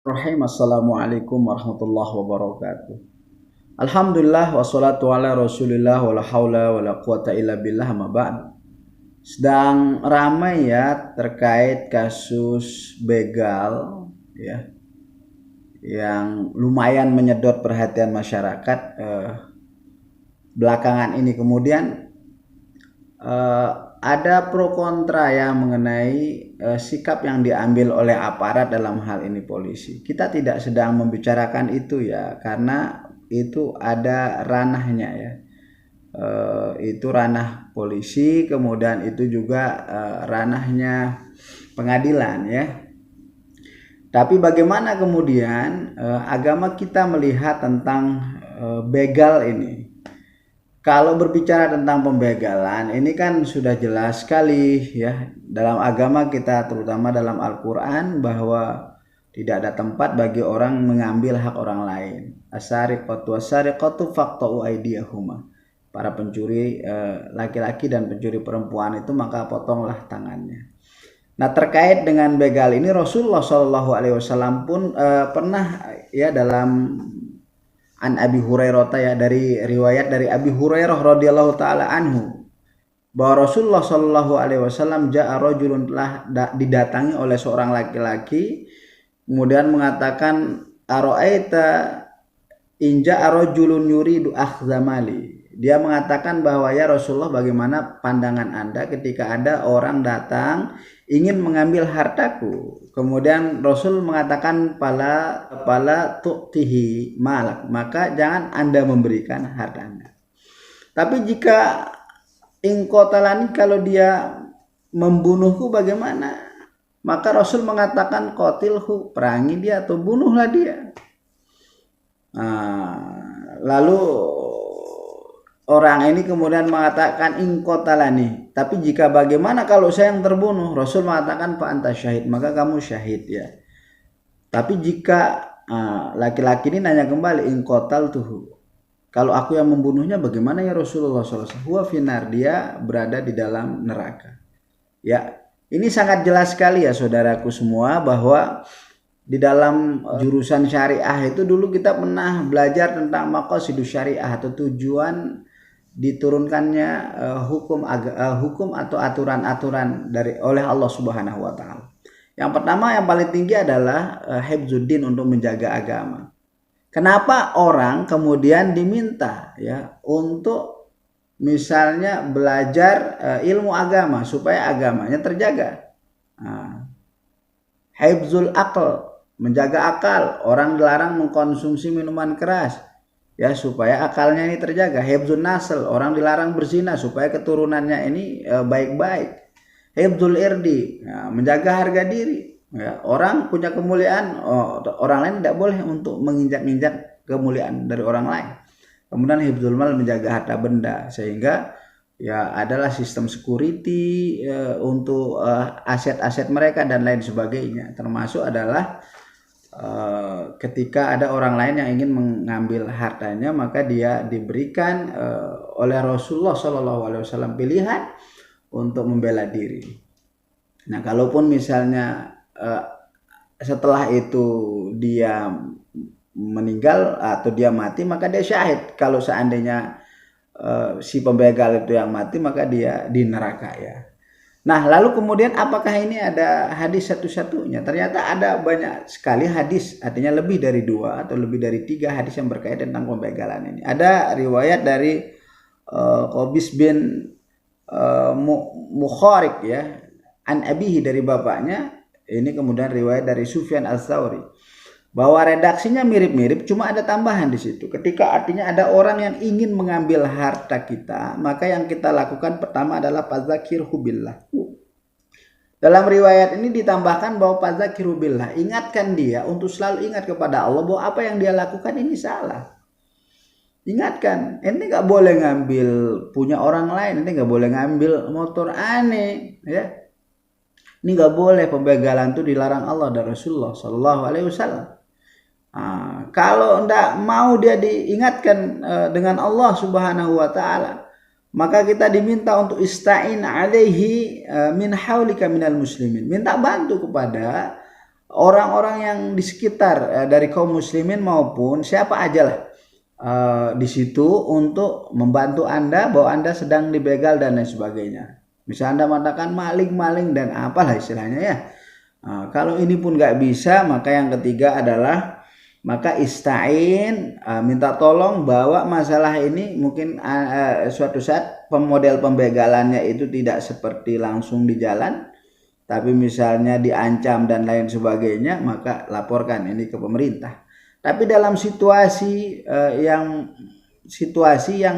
Assalamualaikum warahmatullahi wabarakatuh. Alhamdulillah wassalatu ala rasulillah wala haula wala quwata illa billah ma ba'd. Sedang ramai ya terkait kasus begal ya yang lumayan menyedot perhatian masyarakat belakangan ini. Kemudian ada pro kontra ya mengenai sikap yang diambil oleh aparat dalam hal ini polisi. Kita tidak sedang membicarakan itu ya, karena itu ada ranahnya ya. Itu ranah polisi, kemudian itu juga ranahnya pengadilan ya. Tapi bagaimana kemudian agama kita melihat tentang begal ini? Kalau berbicara tentang pembegalan, ini kan sudah jelas sekali ya dalam agama kita, terutama dalam Al-Quran, bahwa tidak ada tempat bagi orang mengambil hak orang lain. As-sariqatu was-sariqatu faqta'u aydiyahuma. Para pencuri laki-laki dan pencuri perempuan itu maka potonglah tangannya. Nah, terkait dengan begal ini Rasulullah SAW pun pernah ya dalam an Abi Hurairah ya, dari riwayat dari Abi Hurairah radhiyallahu taala anhu, bahwa Rasulullah sallallahu alaihi wasallam ja'a rajulun, telah didatangi oleh seorang laki-laki, kemudian mengatakan ara'aita in ja'a rajulun yuridu akhzamali. Dia mengatakan bahwa ya Rasulullah, bagaimana pandangan Anda ketika ada orang datang ingin mengambil hartaku. Kemudian Rasul mengatakan pala tu'tihi malak, maka jangan Anda memberikan hartanya. Tapi jika ingkotalani, kalau dia membunuhku bagaimana? Maka Rasul mengatakan qatilhu, perangi dia atau bunuhlah dia. Lalu orang ini kemudian mengatakan ingkotalani, tapi jika bagaimana kalau saya yang terbunuh? Rasul mengatakan fa anta syahid, maka kamu syahid ya. Tapi jika laki-laki ini nanya kembali, ingkotal tuh, kalau aku yang membunuhnya bagaimana ya Rasulullah SAW? Huwa finar, dia berada di dalam neraka. Ya, ini sangat jelas sekali ya saudaraku semua, bahwa di dalam jurusan syariah itu dulu kita pernah belajar tentang maqasidus syariah, atau tujuan diturunkannya hukum atau aturan-aturan oleh Allah Subhanahu wa taala. Yang pertama, yang paling tinggi adalah hifdzuddin, untuk menjaga agama. Kenapa orang kemudian diminta ya untuk misalnya belajar ilmu agama supaya agamanya terjaga? Hifdzul aql, menjaga akal. Orang dilarang mengkonsumsi minuman keras ya supaya akalnya ini terjaga. Hifdzun nasl, orang dilarang berzina supaya keturunannya ini baik-baik. Hifdzul irdi, ya, menjaga harga diri ya. Orang punya kemuliaan, orang lain tidak boleh untuk menginjak-injak kemuliaan dari orang lain. Kemudian hifdzul mal, menjaga harta benda, sehingga ya adalah sistem security untuk aset-aset mereka dan lain sebagainya. Termasuk adalah ketika ada orang lain yang ingin mengambil hartanya, maka dia diberikan oleh Rasulullah SAW pilihan untuk membela diri. Nah, kalaupun misalnya setelah itu dia meninggal atau dia mati, maka dia syahid. Kalau seandainya si pembegal itu yang mati, maka dia di neraka ya. Nah, lalu kemudian apakah ini ada hadis satu-satunya? Ternyata ada banyak sekali hadis, artinya lebih dari 2 atau lebih dari 3 hadis yang berkaitan tentang pembegalan ini. Ada riwayat dari Qabis bin Mukharik ya, an abihi, dari bapaknya. Ini kemudian riwayat dari Sufyan al-Thawri, bahwa redaksinya mirip-mirip, cuma ada tambahan di situ. Ketika artinya ada orang yang ingin mengambil harta kita, maka yang kita lakukan pertama adalah fadzakirhu billah. Dalam riwayat ini ditambahkan bahwa fadzakirhu billah, ingatkan dia untuk selalu ingat kepada Allah bahwa apa yang dia lakukan ini salah. Ingatkan, ini nggak boleh ngambil punya orang lain, ini nggak boleh ngambil motor aneh, ya. Ini nggak boleh, pembegalan itu dilarang Allah dan Rasulullah Sallallahu Alaihi Wasallam. Kalau ndak mau dia diingatkan dengan Allah Subhanahu Wa Taala, maka kita diminta untuk ista'in alaihi min haulika minal muslimin, minta bantu kepada orang-orang yang di sekitar dari kaum muslimin maupun siapa aja lah di situ untuk membantu Anda bahwa Anda sedang dibegal dan lain sebagainya. Misalnya Anda mengatakan maling-maling dan apalah istilahnya ya. Kalau ini pun nggak bisa, maka yang ketiga adalah maka istain, minta tolong bawa masalah ini mungkin suatu saat model pembegalannya itu tidak seperti langsung di jalan, tapi misalnya diancam dan lain sebagainya, maka laporkan ini ke pemerintah. Tapi dalam situasi yang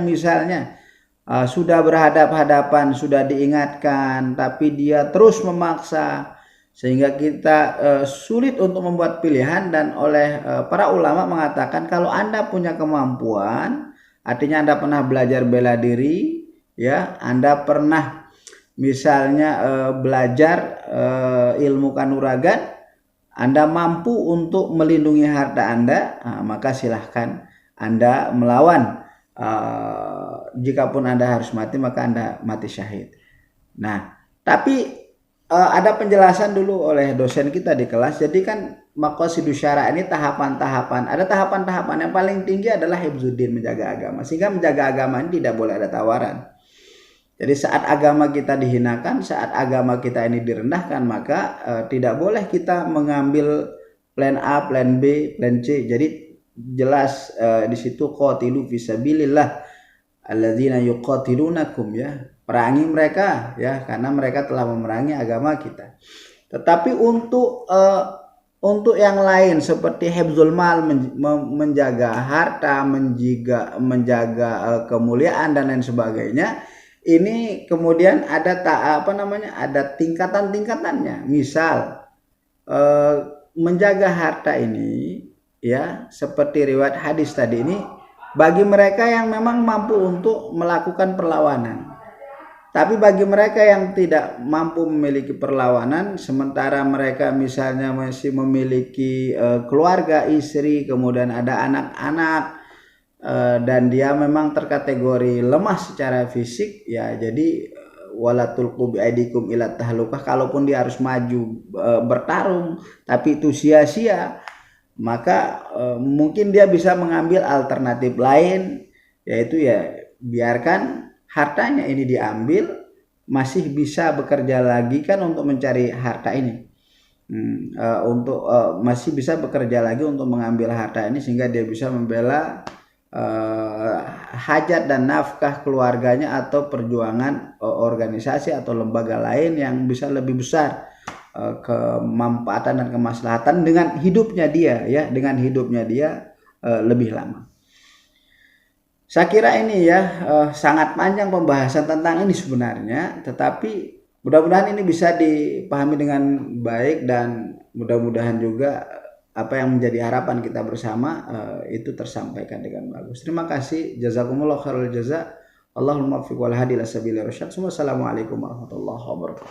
misalnya sudah berhadap-hadapan, sudah diingatkan, tapi dia terus memaksa, sehingga kita sulit untuk membuat pilihan. Dan oleh para ulama mengatakan kalau Anda punya kemampuan, artinya Anda pernah belajar bela diri, ya, Anda pernah misalnya belajar ilmu kanuragan, Anda mampu untuk melindungi harta Anda, maka silahkan Anda melawan. Jikapun Anda harus mati, maka Anda mati syahid. Nah, tapi ada penjelasan dulu oleh dosen kita di kelas. Jadi kan maqasidus syara ini tahapan-tahapan. Ada tahapan-tahapan yang paling tinggi adalah hifzuddin, menjaga agama. Sehingga menjaga agama ini tidak boleh ada tawaran. Jadi saat agama kita dihinakan, saat agama kita ini direndahkan, maka tidak boleh kita mengambil plan A, plan B, plan C. Jadi jelas di situ qatilu fisabilillah alladzina yuqatilunakum, ya. Perangi mereka, ya, karena mereka telah memerangi agama kita. Tetapi untuk yang lain seperti hifzul mal, menjaga harta, menjaga kemuliaan dan lain sebagainya, ini kemudian ada ada tingkatan-tingkatannya. Misal menjaga harta ini, ya, seperti riwayat hadis tadi ini, bagi mereka yang memang mampu untuk melakukan perlawanan. Tapi bagi mereka yang tidak mampu memiliki perlawanan, sementara mereka misalnya masih memiliki keluarga, istri, kemudian ada anak-anak, dan dia memang terkategori lemah secara fisik, ya, jadi wala tulqu biaidikum ila tahlukah, kalaupun dia harus maju bertarung tapi itu sia-sia, maka mungkin dia bisa mengambil alternatif lain, yaitu ya biarkan hartanya ini diambil, masih bisa bekerja lagi kan untuk mencari harta ini, masih bisa bekerja lagi untuk mengambil harta ini, sehingga dia bisa membela hajat dan nafkah keluarganya atau perjuangan organisasi atau lembaga lain yang bisa lebih besar kemanfaatan dan kemaslahatan dengan hidupnya dia, ya, dengan hidupnya dia lebih lama. Saya kira ini, ya, sangat panjang pembahasan tentang ini sebenarnya, tetapi mudah-mudahan ini bisa dipahami dengan baik, dan mudah-mudahan juga apa yang menjadi harapan kita bersama itu tersampaikan dengan bagus. Terima kasih. Jazakumullah khairul jaza. Allahumma fiq wal hadi ila sabilir rasyad. Wassalamualaikum warahmatullahi wabarakatuh.